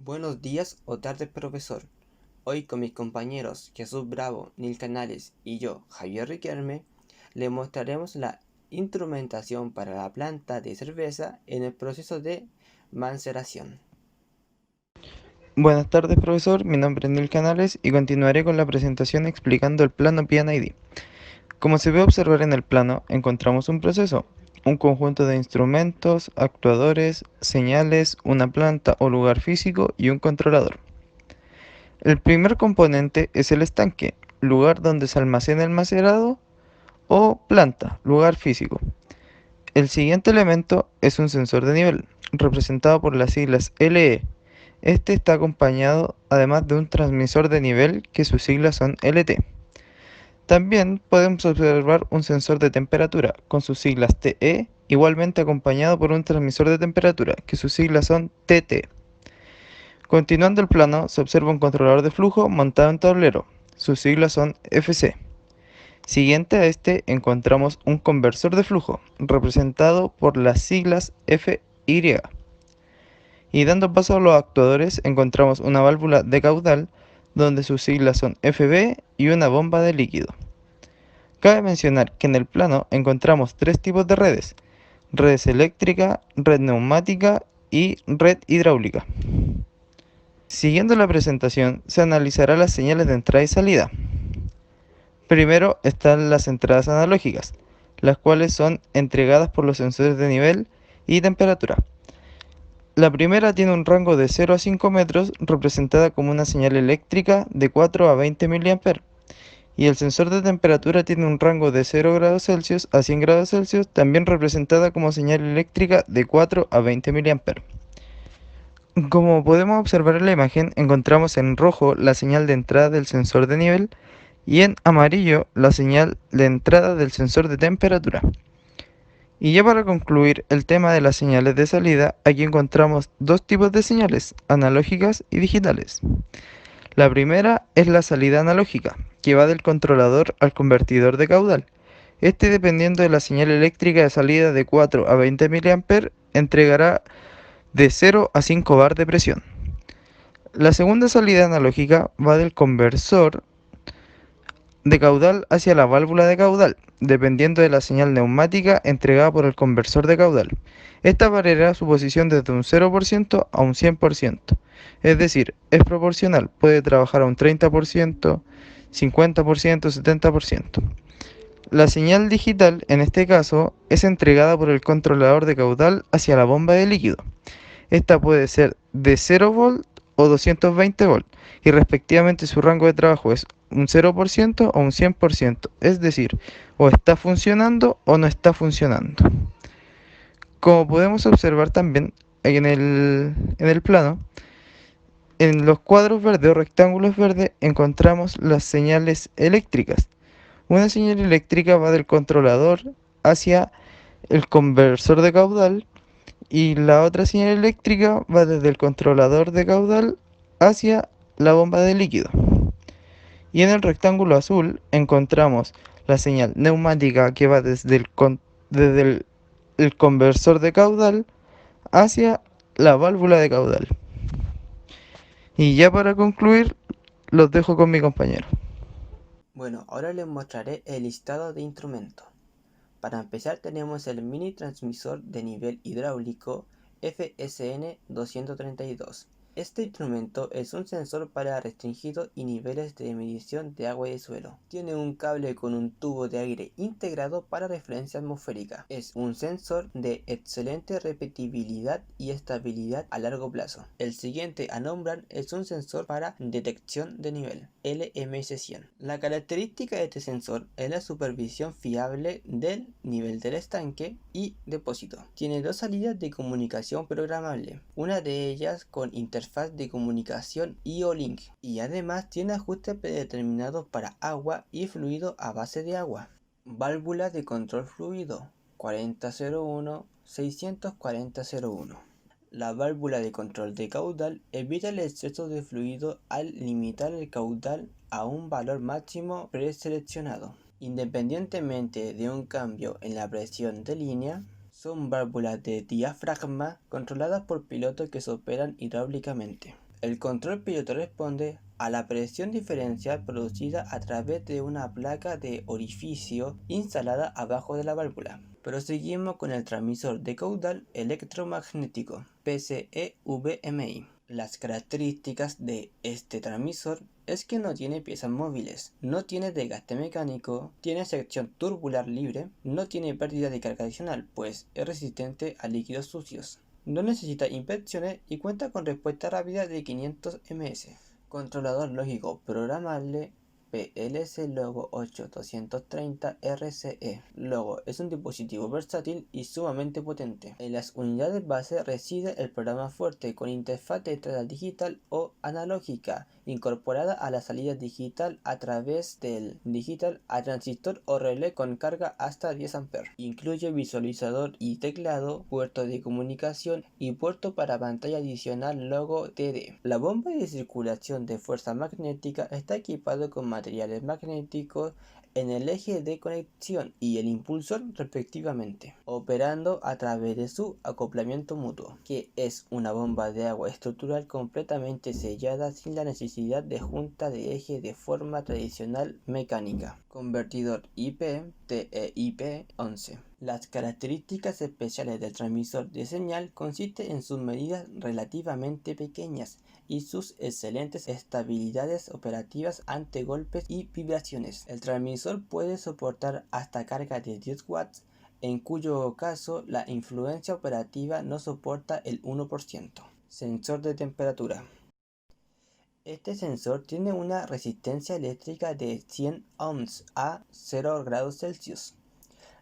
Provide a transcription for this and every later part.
Buenos días o tardes, profesor. Hoy con mis compañeros Jesús Bravo, Nil Canales y yo, Javier Riquelme, le mostraremos la instrumentación para la planta de cerveza en el proceso de maceración. Buenas tardes, profesor. Mi nombre es Nil Canales y continuaré con la presentación explicando el plano PNID. Como se puede observar en el plano, encontramos un proceso, un conjunto de instrumentos, actuadores, señales, una planta o lugar físico y un controlador. El primer componente es el estanque, lugar donde se almacena el macerado, o planta, lugar físico. El siguiente elemento es un sensor de nivel, representado por las siglas LE. Este está acompañado además de un transmisor de nivel que sus siglas son LT. También podemos observar un sensor de temperatura con sus siglas TE, igualmente acompañado por un transmisor de temperatura que sus siglas son TT. Continuando el plano, se observa un controlador de flujo montado en tablero. Sus siglas son FC. Siguiente a este encontramos un conversor de flujo, representado por las siglas FY. Y dando paso a los actuadores, encontramos una válvula de caudal, donde sus siglas son FB y una bomba de líquido. Cabe mencionar que en el plano encontramos tres tipos de redes: redes eléctrica, red neumática y red hidráulica. Siguiendo la presentación, se analizará las señales de entrada y salida. Primero están las entradas analógicas, las cuales son entregadas por los sensores de nivel y temperatura. La primera tiene un rango de 0 a 5 metros, representada como una señal eléctrica de 4 a 20 mA, y el sensor de temperatura tiene un rango de 0 grados Celsius a 100 grados Celsius, también representada como señal eléctrica de 4 a 20 mA. Como podemos observar en la imagen, encontramos en rojo la señal de entrada del sensor de nivel y en amarillo la señal de entrada del sensor de temperatura. Y ya para concluir el tema de las señales de salida, aquí encontramos dos tipos de señales, analógicas y digitales. La primera es la salida analógica, que va del controlador al convertidor de caudal. Este, dependiendo de la señal eléctrica de salida de 4 a 20 mA, entregará de 0 a 5 bar de presión. La segunda salida analógica va del conversor de caudal hacia la válvula de caudal, dependiendo de la señal neumática entregada por el conversor de caudal. Esta variará su posición desde un 0% a un 100%, es decir, es proporcional, puede trabajar a un 30%, 50%, 70%. La señal digital, en este caso, es entregada por el controlador de caudal hacia la bomba de líquido. Esta puede ser de 0 volt o 220 volt, y respectivamente su rango de trabajo es un 0% o un 100%, es decir, o está funcionando o no está funcionando. Como podemos observar también en el plano, en los cuadros verdes o rectángulos verdes encontramos las señales eléctricas. Una señal eléctrica va del controlador hacia el conversor de caudal, y la otra señal eléctrica va desde el controlador de caudal hacia la bomba de líquido. Y en el rectángulo azul encontramos la señal neumática, que va desde el conversor de caudal hacia la válvula de caudal. Y ya para concluir, los dejo con mi compañero. Bueno, ahora les mostraré el listado de instrumentos. Para empezar tenemos el mini transmisor de nivel hidráulico FSN 232. Este instrumento es un sensor para restringidos y niveles de medición de agua y de suelo. Tiene un cable con un tubo de aire integrado para referencia atmosférica. Es un sensor de excelente repetibilidad y estabilidad a largo plazo. El siguiente a nombrar es un sensor para detección de nivel, LMS100. La característica de este sensor es la supervisión fiable del nivel del estanque y depósito. Tiene dos salidas de comunicación programable, una de ellas con interfaz de comunicación IO-Link, y además tiene ajustes predeterminados para agua y fluido a base de agua. Válvula de control fluido 4001 64001. La válvula de control de caudal evita el exceso de fluido al limitar el caudal a un valor máximo preseleccionado. Independientemente de un cambio en la presión de línea, son válvulas de diafragma controladas por pilotos que se operan hidráulicamente. El control piloto responde a la presión diferencial producida a través de una placa de orificio instalada abajo de la válvula. Proseguimos con el transmisor de caudal electromagnético, PCEVMI. Las características de este transmisor es que no tiene piezas móviles, no tiene desgaste mecánico, tiene sección turbular libre, no tiene pérdida de carga adicional, pues es resistente a líquidos sucios. No necesita inspecciones y cuenta con respuesta rápida de 500 ms. Controlador lógico programable PLC Logo 8230 RCE. Logo es un dispositivo versátil y sumamente potente. En las unidades base reside el programa fuerte con interfaz de entrada digital o analógica incorporada a la salida digital a través del digital a transistor o relé con carga hasta 10 A. Incluye visualizador y teclado, puerto de comunicación y puerto para pantalla adicional Logo TD. La bomba de circulación de fuerza magnética está equipado con materiales magnéticos en el eje de conexión y el impulsor respectivamente, operando a través de su acoplamiento mutuo, que es una bomba de agua estructural completamente sellada sin la necesidad de junta de eje de forma tradicional mecánica. Convertidor IP TEIP11. Las características especiales del transmisor de señal consisten en sus medidas relativamente pequeñas y sus excelentes estabilidades operativas ante golpes y vibraciones. El transmisor puede soportar hasta carga de 10 watts, en cuyo caso la influencia operativa no soporta el 1%. Sensor de temperatura. Este sensor tiene una resistencia eléctrica de 100 ohms a 0 grados Celsius,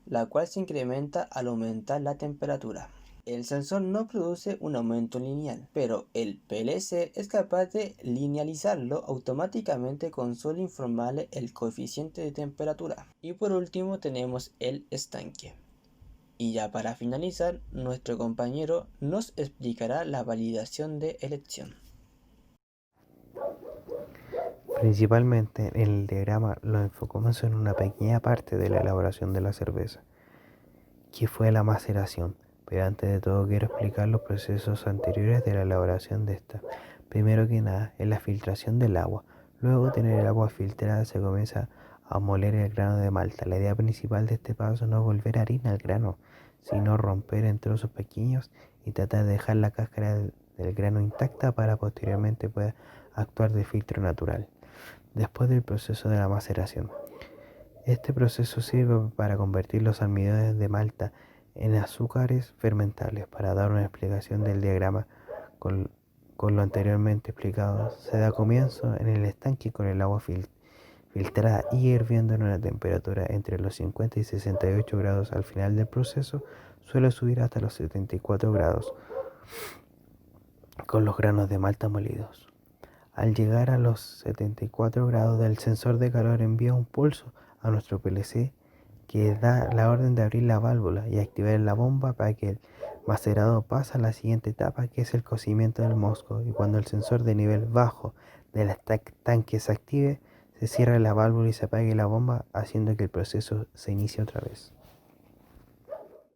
la cual se incrementa al aumentar la temperatura. El sensor no produce un aumento lineal, pero el PLC es capaz de linealizarlo automáticamente con solo informarle el coeficiente de temperatura. Y por último tenemos el estanque. Y ya para finalizar, nuestro compañero nos explicará la validación de elección. Principalmente en el diagrama lo enfocamos en una pequeña parte de la elaboración de la cerveza, que fue la maceración, pero antes de todo quiero explicar los procesos anteriores de la elaboración de esta. Primero que nada es la filtración del agua, luego de tener el agua filtrada se comienza a moler el grano de malta. La idea principal de este paso no es volver harina al grano, sino romper en trozos pequeños y tratar de dejar la cáscara del grano intacta para posteriormente poder actuar de filtro natural. Después del proceso de la maceración. Este proceso sirve para convertir los almidones de malta en azúcares fermentables. Para dar una explicación del diagrama con lo anteriormente explicado, se da comienzo en el estanque con el agua filtrada y hirviendo en una temperatura entre los 50 y 68 grados. Al final del proceso suele subir hasta los 74 grados con los granos de malta molidos. Al llegar a los 74 grados, el sensor de calor envía un pulso a nuestro PLC que da la orden de abrir la válvula y activar la bomba para que el macerado pase a la siguiente etapa, que es el cocimiento del mosto. Y cuando el sensor de nivel bajo del tanque se active, se cierra la válvula y se apague la bomba, haciendo que el proceso se inicie otra vez.